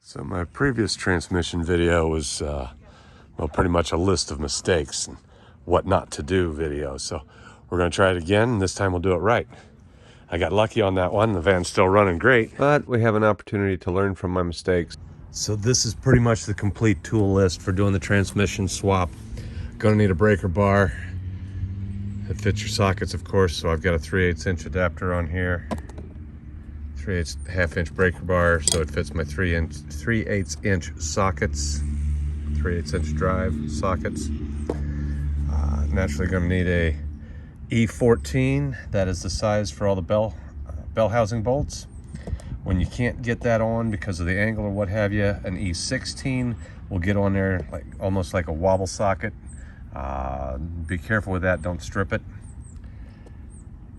So my previous transmission video was, well, pretty much a list of mistakes and what not to do video. So we're going to try it again, and this time we'll do it right. I got lucky on that one. The van's still running great, but we have an opportunity to learn from my mistakes. So this is pretty much the complete tool list for doing the transmission swap. Going to need a breaker bar. It fits your sockets, of course, so I've got a 3/8 inch adapter on here. 3/8 half-inch breaker bar, so it fits my 3/8 inch sockets, 3/8 inch drive sockets. Naturally going to need a E14. That is the size for all the bell housing bolts. When you can't get that on because of the angle or what have you, an E16 will get on there like almost like a wobble socket. Be careful with that, don't strip it.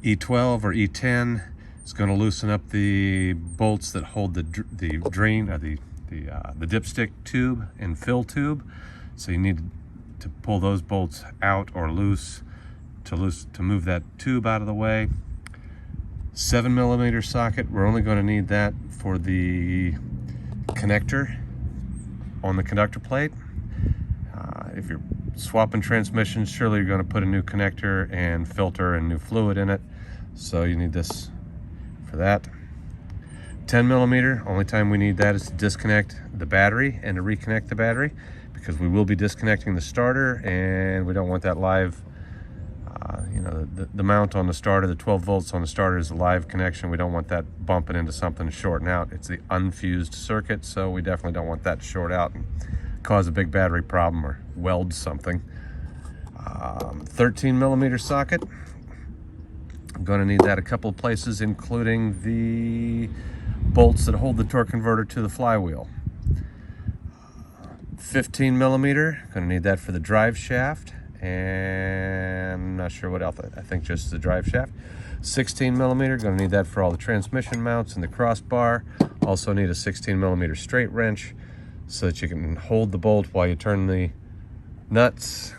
E12 or E10 is going to loosen up the bolts that hold the drain or the dipstick tube and fill tube. So you need to pull those bolts out or loose to move that tube out of the way. 7mm socket, we're only going to need that for the connector on the conductor plate. If you're swapping transmissions, surely you're going to put a new connector and filter and new fluid in it, so you need this for that. 10mm, only time we need that is to disconnect the battery and to reconnect the battery, because we will be disconnecting the starter and we don't want that live. The mount on the starter, the 12 volts on the starter is a live connection. We don't want that bumping into something and shorting out. It's the unfused circuit, so we definitely don't want that to short out and cause a big battery problem or weld something. 13mm socket. I'm going to need that a couple of places, including the bolts that hold the torque converter to the flywheel. 15mm, going to need that for the drive shaft, and I'm not sure what else. I think just the drive shaft. 16mm, going to need that for all the transmission mounts and the crossbar. Also need a 16mm straight wrench so that you can hold the bolt while you turn the nuts.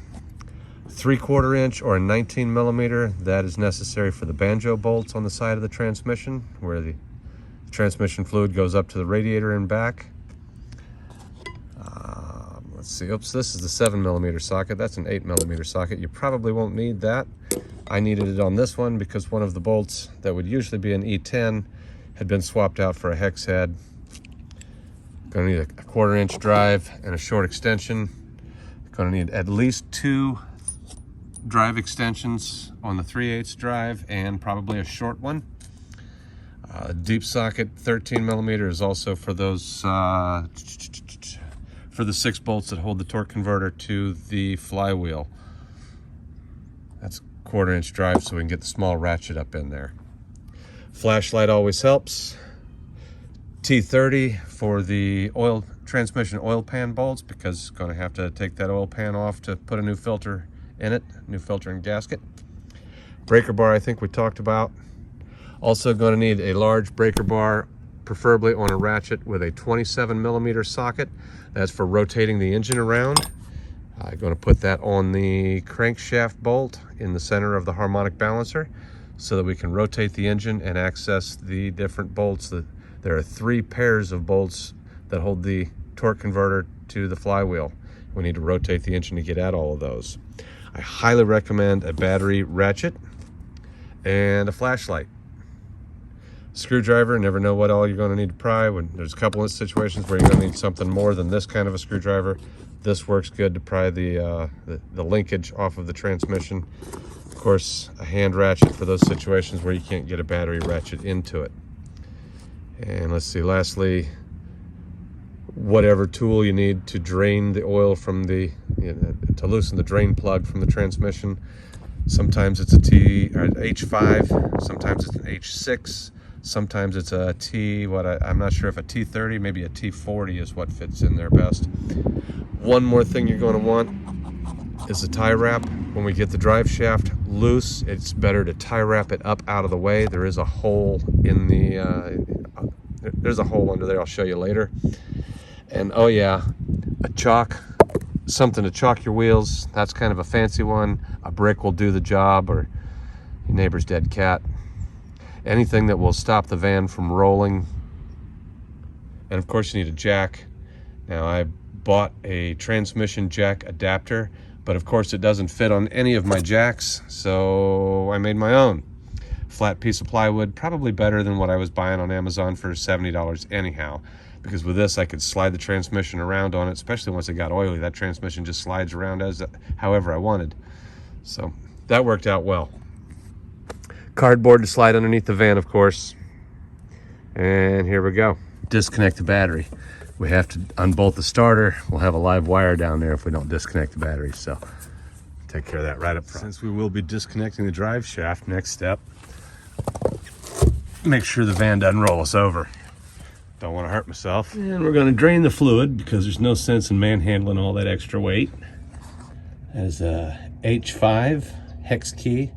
3/4 inch or a 19mm, that is necessary for the banjo bolts on the side of the transmission, where the transmission fluid goes up to the radiator and back. Let's see, oops, this is the 7mm socket. That's an 8mm socket. You probably won't need that. I needed it on this one because one of the bolts that would usually be an E10 had been swapped out for a hex head. Going to need a 1/4 inch drive and a short extension. Going to need at least 2 drive extensions on the 3/8 drive and probably a short one. Deep socket 13mm is also for those for the 6 bolts that hold the torque converter to the flywheel. That's 1/4 inch drive, so we can get the small ratchet up in there. Flashlight always helps. T30 for the transmission oil pan bolts, because going to have to take that oil pan off to put a new filter in it, new filter and gasket. Breaker bar, I think we talked about. Also going to need a large breaker bar, preferably on a ratchet with a 27mm socket. That's for rotating the engine around. I'm going to put that on the crankshaft bolt in the center of the harmonic balancer so that we can rotate the engine and access the different bolts. There are 3 pairs of bolts that hold the torque converter to the flywheel. We need to rotate the engine to get at all of those. I highly recommend a battery ratchet and a flashlight. Screwdriver, never know what all you're going to need to pry. There's a couple of situations where you're going to need something more than this kind of a screwdriver. This works good to pry the linkage off of the transmission. Of course, a hand ratchet for those situations where you can't get a battery ratchet into it. And let's see, lastly, whatever tool you need to drain the oil from to loosen the drain plug from the transmission. Sometimes it's a H5, sometimes it's an H6, sometimes it's a I'm not sure if a T30, maybe a T40 is what fits in there best. One more thing you're going to want is a tie wrap. When we get the drive shaft loose, it's better to tie wrap it up out of the way. There is a hole in there's a hole under there, I'll show you later. And oh yeah, something to chalk your wheels. That's kind of a fancy one. A brick will do the job, or your neighbor's dead cat. Anything that will stop the van from rolling And of course you need a jack. Now I bought a transmission jack adapter, but of course it doesn't fit on any of my jacks, so I made my own. Flat piece of plywood, probably better than what I was buying on Amazon for $70 anyhow, because with this I could slide the transmission around on it, especially once it got oily. That transmission just slides around as however I wanted. So that worked out well. Cardboard to slide underneath the van, of course. And here we go. Disconnect the battery. We have to unbolt the starter. We'll have a live wire down there if we don't disconnect the battery, so take care of that right up front. Since we will be disconnecting the drive shaft, next step, make sure the van doesn't roll us over. Don't want to hurt myself. And we're going to drain the fluid because there's no sense in manhandling all that extra weight. There's a H5 hex key.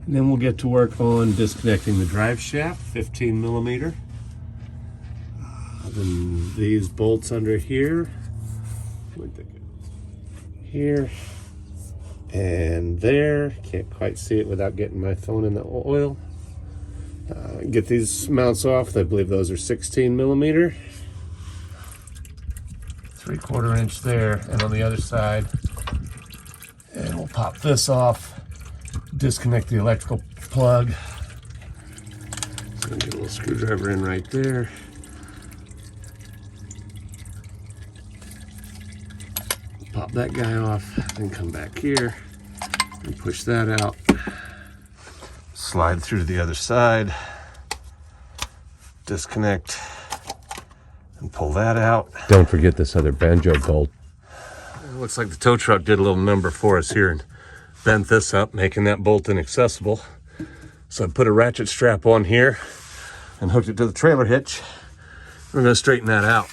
And then we'll get to work on disconnecting the drive shaft, 15 millimeter. Then these bolts under here, here and there. Can't quite see it without getting my phone in the oil. Get these mounts off. I believe those are 16 millimeter. 3/4 inch there, and on the other side. And we'll pop this off. Disconnect the electrical plug. So get a little screwdriver in right there. Pop that guy off, then come back here and push that out. Slide through to the other side. Disconnect and pull that out. Don't forget this other banjo bolt. It looks like the tow truck did a little number for us here and bent this up, making that bolt inaccessible. So I put a ratchet strap on here and hooked it to the trailer hitch. We're going to straighten that out.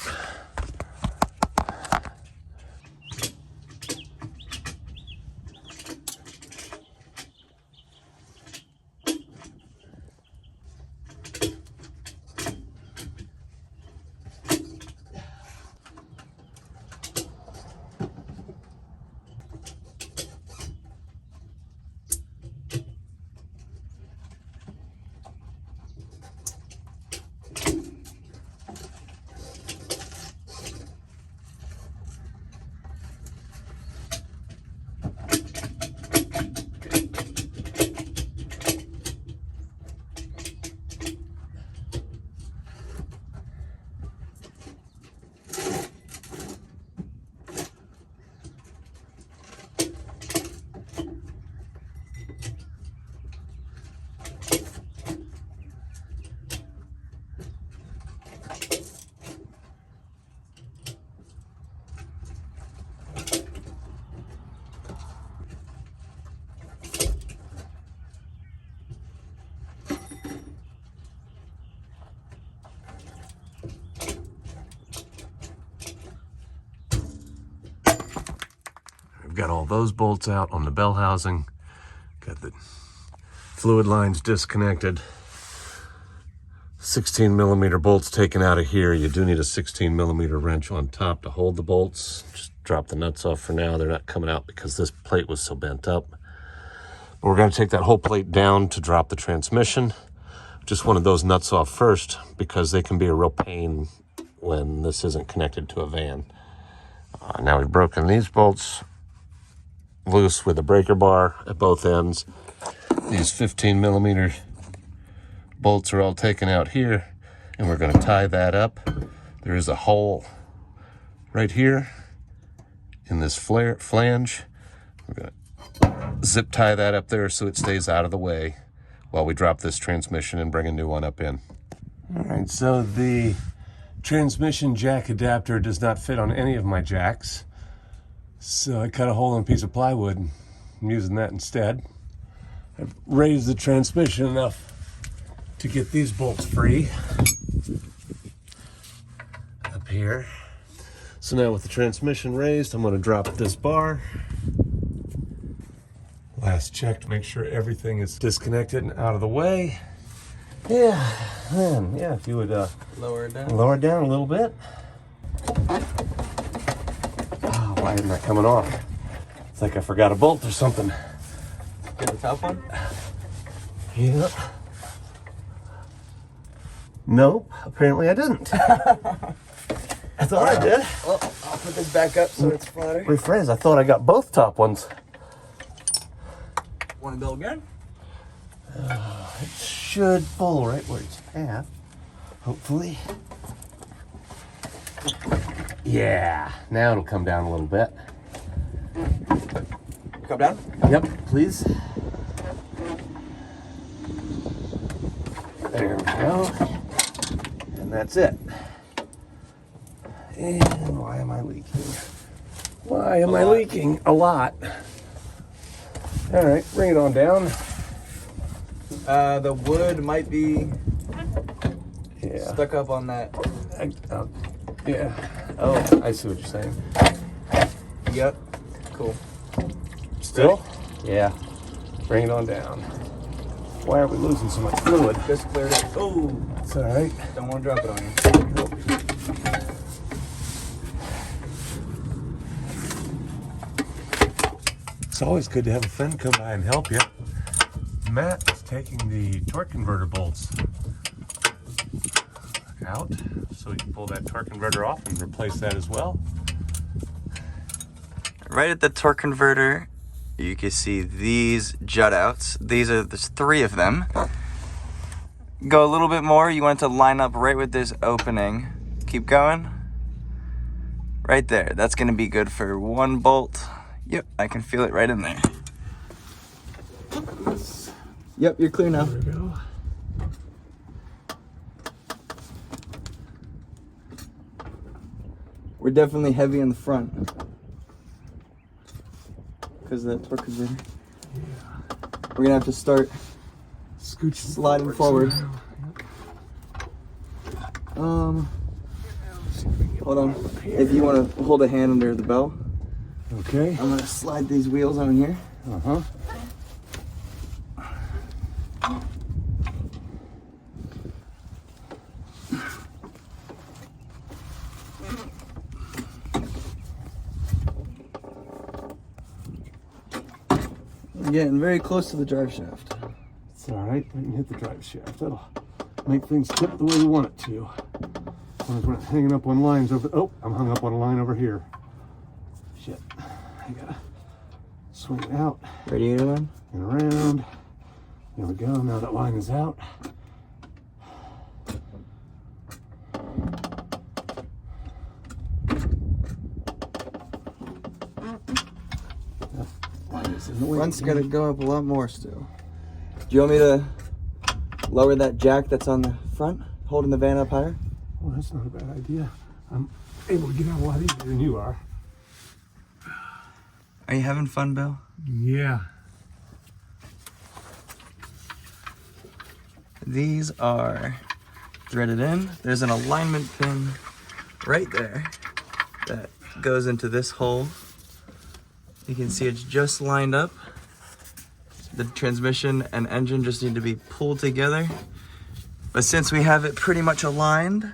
Got all those bolts out on the bell housing. Got the fluid lines disconnected. 16 millimeter bolts taken out of here. You do need a 16 millimeter wrench on top to hold the bolts. Just drop the nuts off for now. They're not coming out because this plate was so bent up. But we're going to take that whole plate down to drop the transmission. Just wanted those nuts off first because they can be a real pain when this isn't connected to a van. Now we've broken these bolts loose with a breaker bar at both ends. These 15 millimeter bolts are all taken out here, and we're going to tie that up. There is a hole right here in this flange. We're going to zip tie that up there so it stays out of the way while we drop this transmission and bring a new one up in. All right, so the transmission jack adapter does not fit on any of my jacks. So I cut a hole in a piece of plywood and I'm using that instead. I've raised the transmission enough to get these bolts free up here. So now with the transmission raised, I'm going to drop this bar. Last check to make sure everything is disconnected and out of the way. Yeah, man, yeah, if you would lower it down a little bit. Why isn't that coming off? It's like I forgot a bolt or something. Get the top one? Yep. Nope, apparently I didn't. I thought I did. Well, I'll put this back up so it's flatter. Rephrase, I thought I got both top ones. Want to go again? It should pull right where it's at. Hopefully. Yeah, now it'll come down a little bit. Come down? Yep, please. There we go. And that's it. And why am I leaking? Why am I leaking? A lot. All right, bring it on down. The wood might be stuck up on that. Yeah. Oh, I see what you're saying. Yep. Cool. Still? Yeah. Bring it on down. Why are we losing so much fluid? Just cleared it. Oh, It's all right. don't want to drop it on you. It's always good to have a friend come by and help you. Matt is taking the torque converter bolts out so we can pull that torque converter off and replace that as well. Right at the torque converter, you can see these jut outs. There's 3 of them. Go a little bit more. You want it to line up right with this opening. Keep going. Right there. That's going to be good for 1 bolt. Yep, I can feel it right in there. Yep, you're clear now. There we go. We're definitely heavy in the front because of that torque converter. Yeah. We're gonna have to start Scooch sliding forward. Hold on. If you want to hold a hand under the bell, Okay. I'm gonna slide these wheels on here. Uh-huh. We're getting very close to the drive shaft. It's all right. We can hit the drive shaft. That'll make things tip the way we want it to. As long as we're not hanging up on lines over. Oh, I'm hung up on a line over here. Shit. I gotta swing it out Ready, anyone? and around. There we go. Now that line is out. Front's gotta go up a lot more still. Do you want me to lower that jack that's on the front, holding the van up higher? Oh, that's not a bad idea. I'm able to get out a lot easier than you are. Are you having fun, Bill? Yeah. These are threaded in. There's an alignment pin right there that goes into this hole. You can see it's just lined up. The transmission and engine just need to be pulled together. But since we have it pretty much aligned,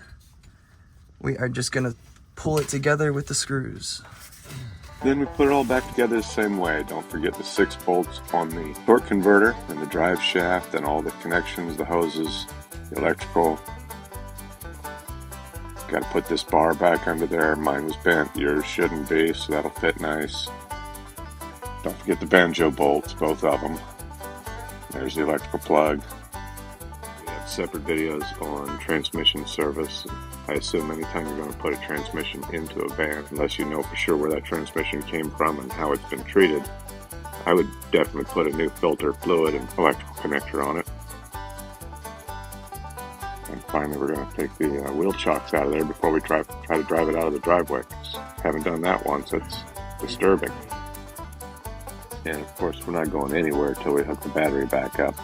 we are just gonna pull it together with the screws. Then we put it all back together the same way. Don't forget the 6 bolts on the torque converter and the drive shaft and all the connections, the hoses, the electrical. Got to put this bar back under there. Mine was bent. Yours shouldn't be, so that'll fit nice. Don't forget the banjo bolts, both of them. There's the electrical plug. We have separate videos on transmission service. I assume anytime you're going to put a transmission into a van, unless you know for sure where that transmission came from and how it's been treated, I would definitely put a new filter, fluid, and electrical connector on it. And finally, we're going to take the wheel chocks out of there before we try to drive it out of the driveway. Haven't done that once. It's disturbing. And of course, we're not going anywhere until we hook the battery back up.